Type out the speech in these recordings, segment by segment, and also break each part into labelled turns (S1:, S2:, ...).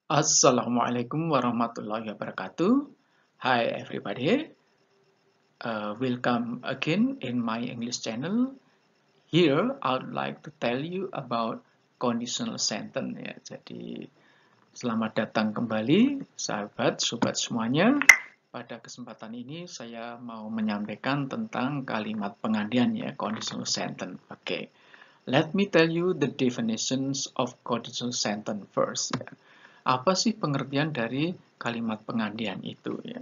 S1: Assalamualaikum warahmatullahi wabarakatuh. Hi everybody, welcome again in my English channel. Here I would like to tell you about conditional sentence ya. Jadi selamat datang kembali sahabat, sobat semuanya. Pada kesempatan ini saya mau menyampaikan tentang kalimat penggantian ya, conditional sentence. Oke. Let me tell you the definitions of conditional sentence first ya. Apa sih pengertian dari kalimat penggantian itu ya?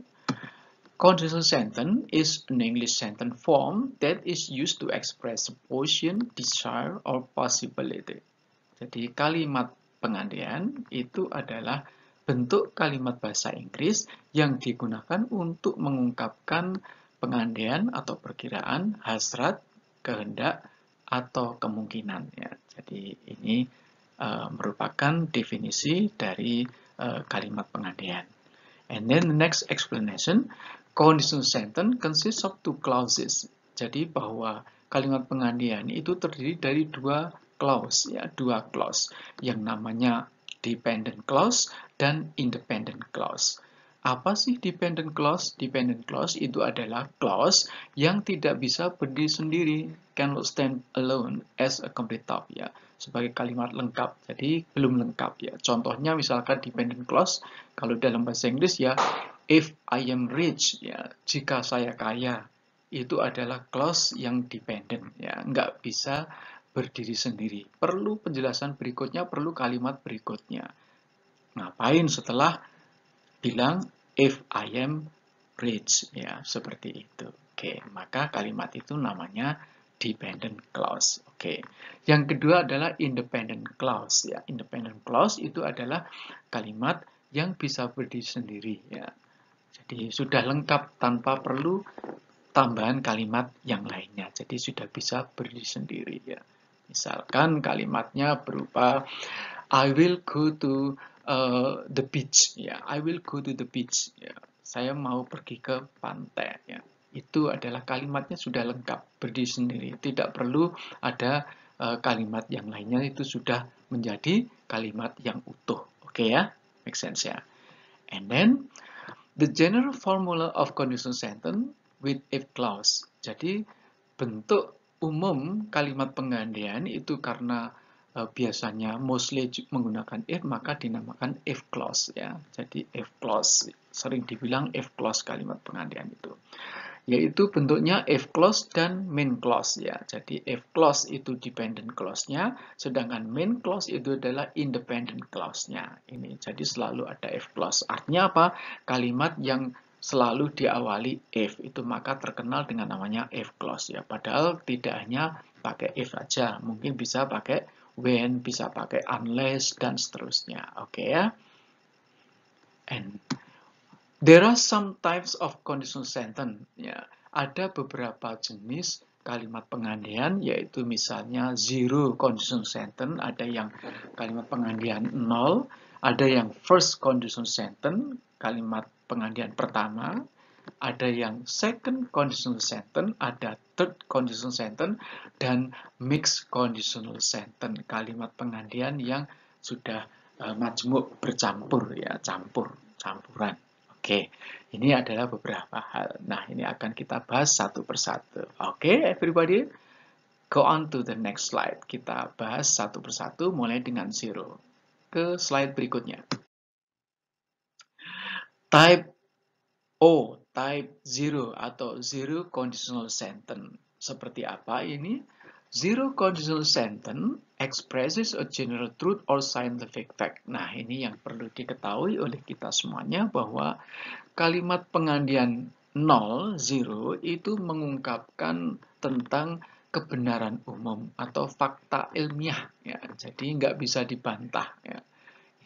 S1: Conditional sentence is an English sentence form that is used to express supposition, desire, or possibility. Jadi kalimat penggantian itu adalah bentuk kalimat bahasa Inggris yang digunakan untuk mengungkapkan pengandaian atau perkiraan, hasrat, kehendak, atau kemungkinan. Ya. Jadi ini merupakan definisi dari kalimat pengandaian. And then the next explanation, conditional sentence consists of two clauses. Jadi bahwa kalimat penggantian itu terdiri dari dua clause, ya, dua clause yang namanya dependent clause dan independent clause. Apa sih dependent clause? Dependent clause itu adalah clause yang tidak bisa berdiri sendiri, cannot stand alone as a complete thought, ya, sebagai kalimat lengkap. Jadi belum lengkap ya. Contohnya misalkan dependent clause kalau dalam bahasa Inggris ya, if I am rich ya, jika saya kaya, itu adalah clause yang dependent ya, nggak bisa berdiri sendiri. Perlu penjelasan berikutnya, perlu kalimat berikutnya. Ngapain setelah bilang if I am rich ya, seperti itu. Oke, maka kalimat itu namanya dependent clause. Oke. Yang kedua adalah independent clause ya. Independent clause itu adalah kalimat yang bisa berdiri sendiri ya. Jadi sudah lengkap tanpa perlu tambahan kalimat yang lainnya. Jadi sudah bisa berdiri sendiri ya. Misalkan kalimatnya berupa I will go to the beach ya. I will go to the beach ya. Saya mau pergi ke pantai ya. Itu adalah kalimatnya sudah lengkap berdiri sendiri. Tidak perlu ada kalimat yang lainnya, itu sudah menjadi kalimat yang utuh. Oke ya? Make sense ya? And then the general formula of conditional sentence with if clause. Jadi bentuk umum kalimat penggantian itu karena biasanya mostly menggunakan if, maka dinamakan if clause ya. Jadi if clause sering dibilang if clause kalimat penggantian itu. Yaitu bentuknya if clause dan main clause ya. Jadi if clause itu dependent clause-nya, sedangkan main clause itu adalah independent clause-nya. Ini jadi selalu ada if clause. Artinya apa? Kalimat yang selalu diawali if itu maka terkenal dengan namanya if clause ya. Padahal tidak hanya pakai if aja, mungkin bisa pakai when, bisa pakai unless dan seterusnya. Oke ya. And there are some types of conditional sentence. Ya, ada beberapa jenis kalimat penggantian, yaitu misalnya zero conditional sentence, ada yang kalimat penggantian nol, ada yang first conditional sentence, kalimat penggantian pertama, ada yang second conditional sentence, ada third conditional sentence, dan mixed conditional sentence, kalimat penggantian yang sudah majmuk bercampur ya, campuran. Oke, ini adalah beberapa hal. Nah, ini akan kita bahas satu persatu. Oke, everybody, go on to the next slide. Kita bahas satu persatu mulai dengan zero. Ke slide berikutnya. Type O, type zero atau zero conditional sentence. Seperti apa ini? Zero conditional sentence expresses a general truth or scientific fact. Nah, ini yang perlu diketahui oleh kita semuanya bahwa kalimat penggantian nol, zero, itu mengungkapkan tentang kebenaran umum atau fakta ilmiah. Ya. Jadi nggak bisa dibantah. Ya.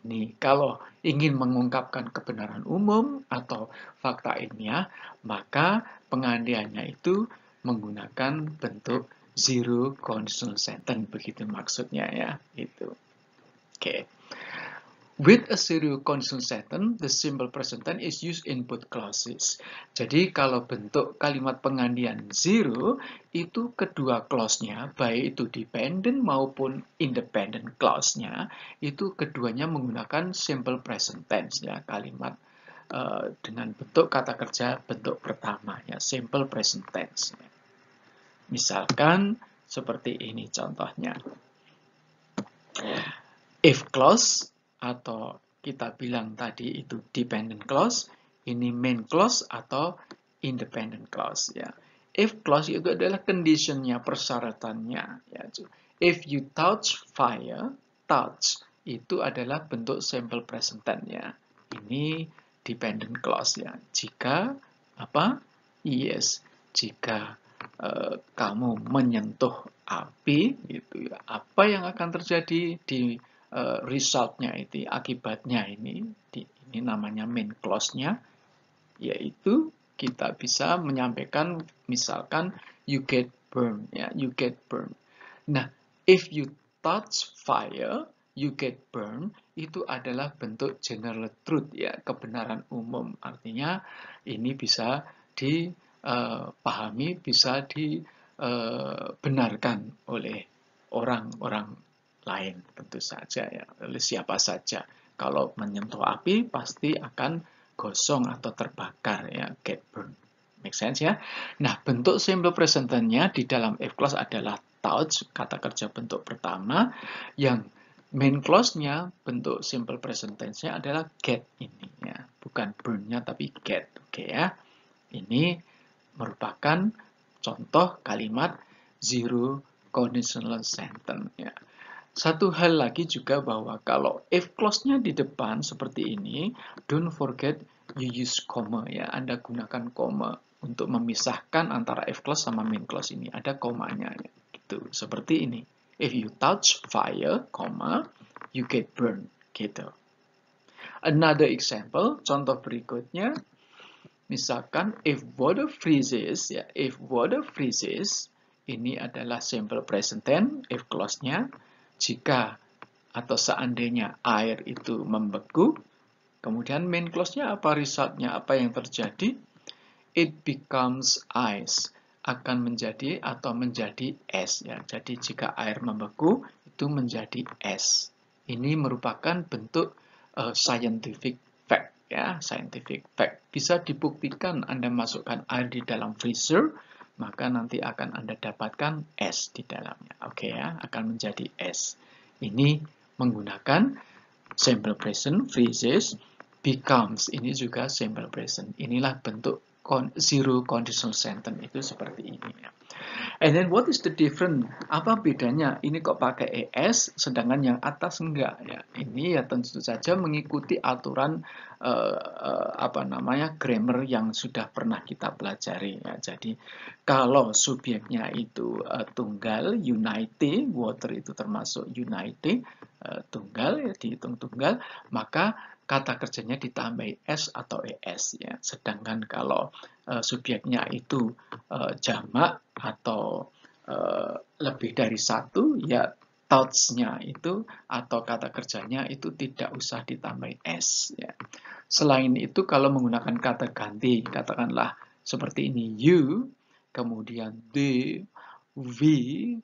S1: Ini kalau ingin mengungkapkan kebenaran umum atau fakta ilmiah, maka penggantiannya itu menggunakan bentuk zero conditional sentence, begitu maksudnya ya, itu. Oke. With a zero conditional sentence, the simple present tense is used in both clauses. Jadi kalau bentuk kalimat penggantian zero, itu kedua clause-nya, baik itu dependent maupun independent clause-nya, itu keduanya menggunakan simple present tense, ya, kalimat dengan bentuk kata kerja bentuk pertama, ya, simple present tense. Misalkan seperti ini contohnya. If clause atau kita bilang tadi itu dependent clause, ini main clause atau independent clause, ya. If clause itu adalah conditionnya, persyaratannya, ya. If you touch fire, touch itu adalah bentuk simple present tense, ya. Ini dependent clause, ya. Jika apa? Yes, jika kamu menyentuh api, gitu ya. Apa yang akan terjadi di resultnya itu, akibatnya ini namanya main clause-nya, yaitu kita bisa menyampaikan misalkan you get burned, ya, you get burned. Nah, if you touch fire, you get burned, itu adalah bentuk general truth, ya, kebenaran umum. Artinya ini bisa dipahami, bisa dibenarkan oleh orang-orang lain, tentu saja, ya, oleh siapa saja. Kalau menyentuh api pasti akan gosong atau terbakar, ya, get burned. Make sense, ya? Nah, bentuk simple present tense-nya di dalam if clause adalah touch, kata kerja bentuk pertama, yang main clause-nya bentuk simple present tense-nya adalah get ini, ya, bukan burn-nya tapi get. Oke, ya. Ini merupakan contoh kalimat zero conditional sentence, ya. Satu hal lagi juga bahwa kalau if clause-nya di depan seperti ini, don't forget you use comma, ya. Anda gunakan koma untuk memisahkan antara if clause sama main clause ini. Ada komanya, ya. Gitu. Seperti ini. If you touch fire, comma, you get burned. Gitu. Another example, contoh berikutnya, misalkan if water freezes, ya, if water freezes, ini adalah simple present tense, if clause-nya. Jika atau seandainya air itu membeku, kemudian main clause-nya apa, result-nya, apa yang terjadi? It becomes ice, akan menjadi atau menjadi es, ya. Jadi jika air membeku, itu menjadi es. Ini merupakan bentuk scientific fact, ya, scientific fact. Bisa dibuktikan Anda masukkan air di dalam freezer, maka nanti akan Anda dapatkan es di dalamnya. Oke, ya, akan menjadi es. Ini menggunakan simple present, freezes, becomes. Ini juga simple present. Inilah bentuk zero conditional sentence itu seperti ini, ya. And then what is the difference? Apa bedanya? Ini kok pakai es, sedangkan yang atas enggak, ya. Ini ya tentu saja mengikuti aturan grammar yang sudah pernah kita pelajari, ya. Jadi kalau subjeknya itu tunggal, unity, water itu termasuk unity, tunggal, ya, dihitung tunggal, maka kata kerjanya ditambahi s atau es, ya. Sedangkan kalau subjeknya itu jamak atau lebih dari satu, ya touch-nya itu atau kata kerjanya itu tidak usah ditambahin s, ya. Selain itu kalau menggunakan kata ganti, katakanlah seperti ini, you, kemudian they, we,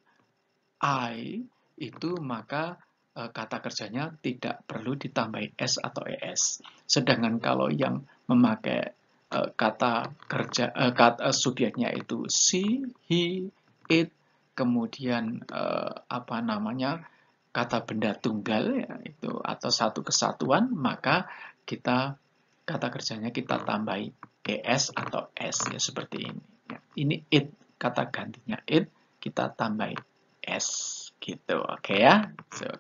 S1: I, itu maka kata kerjanya tidak perlu ditambahin s atau es. Sedangkan kalau yang memakai kata subjeknya itu she, he, it, kemudian kata benda tunggal, ya, itu atau satu kesatuan, maka kata kerjanya kita tambahi es atau s, ya, seperti ini, ya. Ini it, kata gantinya it, kita tambahi s, gitu. Oke, ya. So,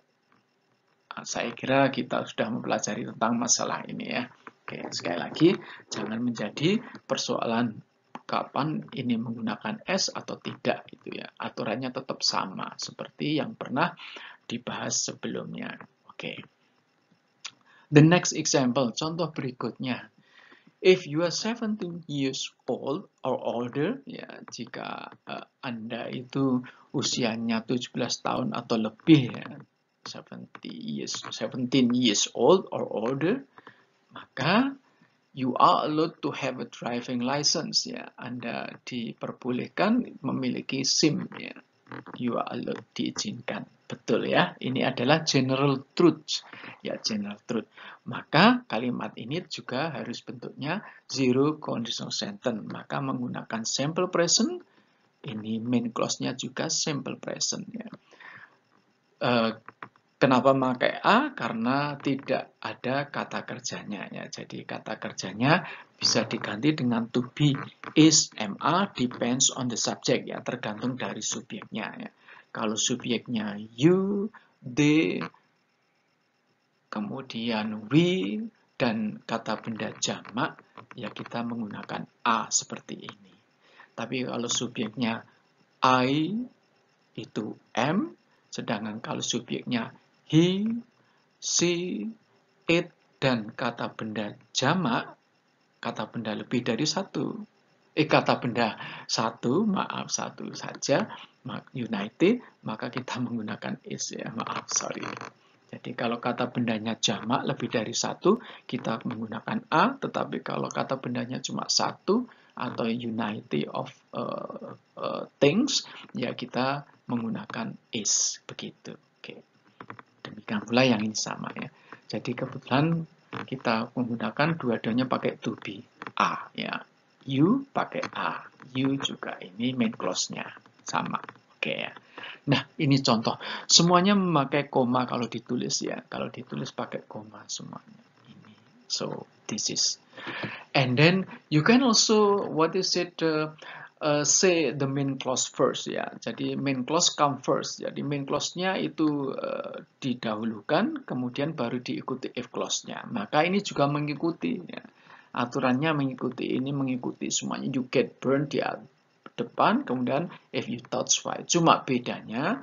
S1: saya kira kita sudah mempelajari tentang masalah ini, ya. Oke, sekali lagi, jangan menjadi persoalan kapan ini menggunakan S atau tidak, gitu, ya. Aturannya tetap sama seperti yang pernah dibahas sebelumnya. Oke. The next example, contoh berikutnya. If you are 17 years old or older, ya, jika Anda itu usianya 17 tahun atau lebih, ya, 17 years old or older, maka you are allowed to have a driving license, ya. Anda diperbolehkan memiliki SIM, ya. You are allowed, diizinkan. Betul ya, ini adalah general truth, ya, general truth. Maka kalimat ini juga harus bentuknya zero conditional sentence. Maka menggunakan simple present, ini main clause-nya juga simple present, ya. Kenapa memakai A? Karena tidak ada kata kerjanya, ya. Jadi kata kerjanya bisa diganti dengan to be, is, am, depends on the subject, ya, tergantung dari subjeknya, ya. Kalau subjeknya you, they, kemudian we, dan kata benda jamak, ya kita menggunakan A seperti ini. Tapi kalau subjeknya I, itu am, sedangkan kalau subjeknya he, she, it, dan kata benda jamak, kata benda lebih dari satu, kata benda satu, maaf, satu saja, united, maka kita menggunakan is, ya, maaf, sorry. Jadi kalau kata bendanya jamak lebih dari satu, kita menggunakan a, tetapi kalau kata bendanya cuma satu, atau unity of things, ya kita menggunakan is, begitu. Oke. Demikian pula yang ini sama, ya. Jadi kebetulan kita menggunakan dua-duanya pakai to be, a, ya. You pakai a, you juga ini main clause-nya sama. Oke, ya. Nah, ini contoh. Semuanya memakai koma kalau ditulis, ya. Kalau ditulis pakai koma semuanya. Ini. So, this is. And then you can also, what is it? Say the main clause first, ya. Jadi main clause come first. Jadi main clause-nya itu didahulukan, kemudian baru diikuti if clause-nya. Maka ini juga mengikuti, ya. Aturannya mengikuti, ini mengikuti semuanya. You get burned di depan, kemudian if you touch fire. Cuma bedanya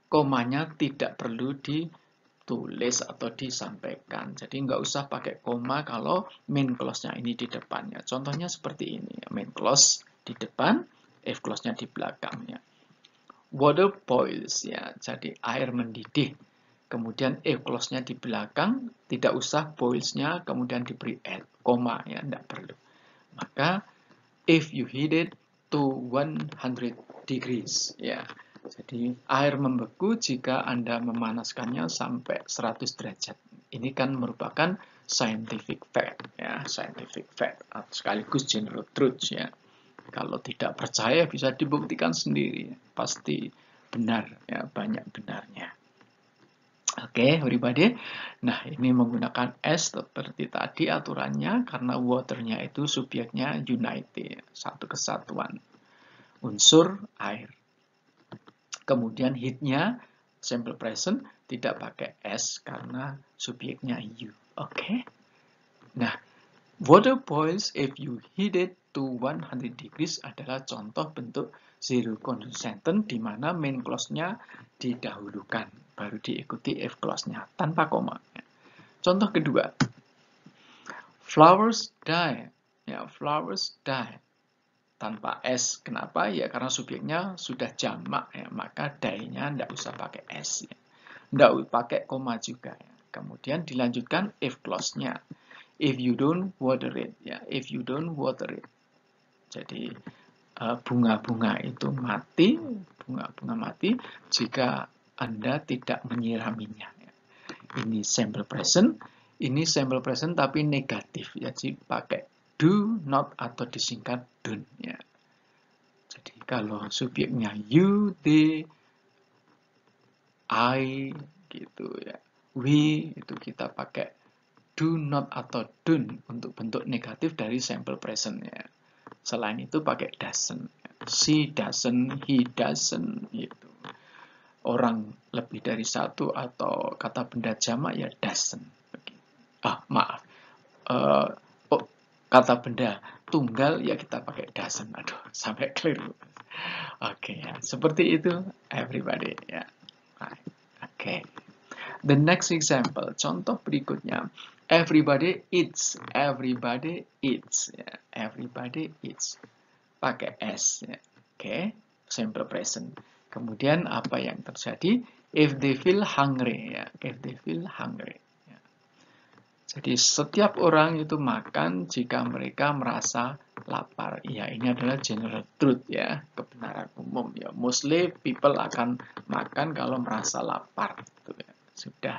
S1: komanya tidak perlu ditulis atau disampaikan. Jadi nggak usah pakai koma kalau main clause-nya ini di depannya. Contohnya seperti ini, main clause di depan, if clause-nya di belakangnya. Water boils, ya, jadi air mendidih. Kemudian if clause-nya di belakang, tidak usah boils-nya kemudian diberi koma, ya, tidak perlu. Maka if you heat it to 100 degrees, ya. Jadi air membeku jika Anda memanaskannya sampai 100 derajat. Ini kan merupakan scientific fact, ya, scientific fact, sekaligus general truth, ya. Kalau tidak percaya bisa dibuktikan sendiri, pasti benar, ya, banyak benarnya. Oke, everybody. Nah, ini menggunakan S seperti tadi aturannya karena waternya itu subjeknya united, satu kesatuan, unsur air. Kemudian heat-nya simple present tidak pakai S karena subjeknya you. Oke. Nah, water boils if you heat it to 100 degrees adalah contoh bentuk zero conditional sentence di mana main clause-nya didahulukan, baru diikuti if clause-nya tanpa koma. Contoh kedua, flowers die, ya, flowers die tanpa s. Kenapa? Ya karena subjeknya sudah jamak, ya, maka die-nya tidak usah pakai s, ya. Tidak pakai koma juga, ya. Kemudian dilanjutkan if clause-nya. If you don't water it, ya, if you don't water it. Jadi bunga-bunga itu mati, bunga-bunga mati jika Anda tidak menyiraminya. Ya. Ini simple present, ini simple present tapi negatif, ya, jadi pakai do, not, atau disingkat don't, ya. Jadi kalau subjeknya you, they, I, gitu, ya, we, itu kita pakai do, not, atau don't untuk bentuk negatif dari simple present, ya. Selain itu pakai doesn't. She doesn't, he doesn't, gitu. Orang lebih dari satu atau kata benda jamak ya doesn't. Maaf. Kata benda tunggal ya kita pakai doesn't. Aduh, sampai keliru. Oke, ya. Seperti itu everybody, ya. Oke. The next example, contoh berikutnya. Everybody eats, everybody eats, ya. Everybody eats. Pakai S, ya. Oke, simple present. Kemudian apa yang terjadi? if they feel hungry, ya, if they feel hungry. Ya. Jadi setiap orang itu makan jika mereka merasa lapar. Ya, ini adalah general truth ya, kebenaran umum ya. Mostly people akan makan kalau merasa lapar. Gitu, ya. Sudah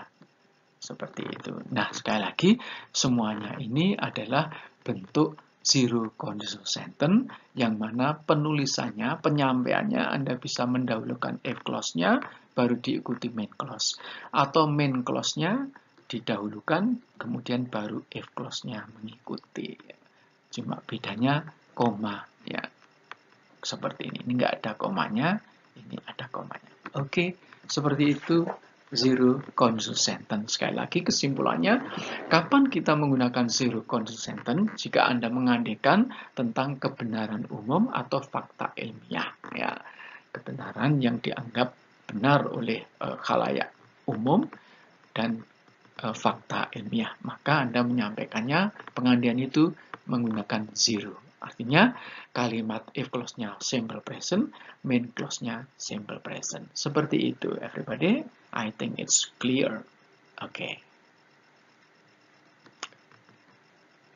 S1: seperti itu. Nah, sekali lagi semuanya ini adalah bentuk zero conditional sentence yang mana penulisannya, penyampaiannya Anda bisa mendahulukan if clause-nya baru diikuti main clause, atau main clause-nya didahulukan kemudian baru if clause-nya mengikuti. Cuma bedanya koma ya. Seperti ini. Ini nggak ada komanya, ini ada komanya. Oke, seperti itu zero conditional sentence. Sekali lagi kesimpulannya, kapan kita menggunakan zero conditional sentence? Jika Anda mengandaikan tentang kebenaran umum atau fakta ilmiah. Ya, kebenaran yang dianggap benar oleh khalayak umum dan fakta ilmiah. Maka Anda menyampaikannya, pengandaian itu menggunakan zero. Artinya, kalimat if clause-nya simple present, main clause-nya simple present. Seperti itu, everybody. I think it's clear. Okay.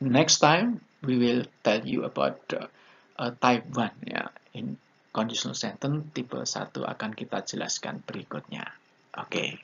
S1: Next time, we will tell you about type 1. Ya. In conditional sentence, tipe 1 akan kita jelaskan berikutnya. Okay.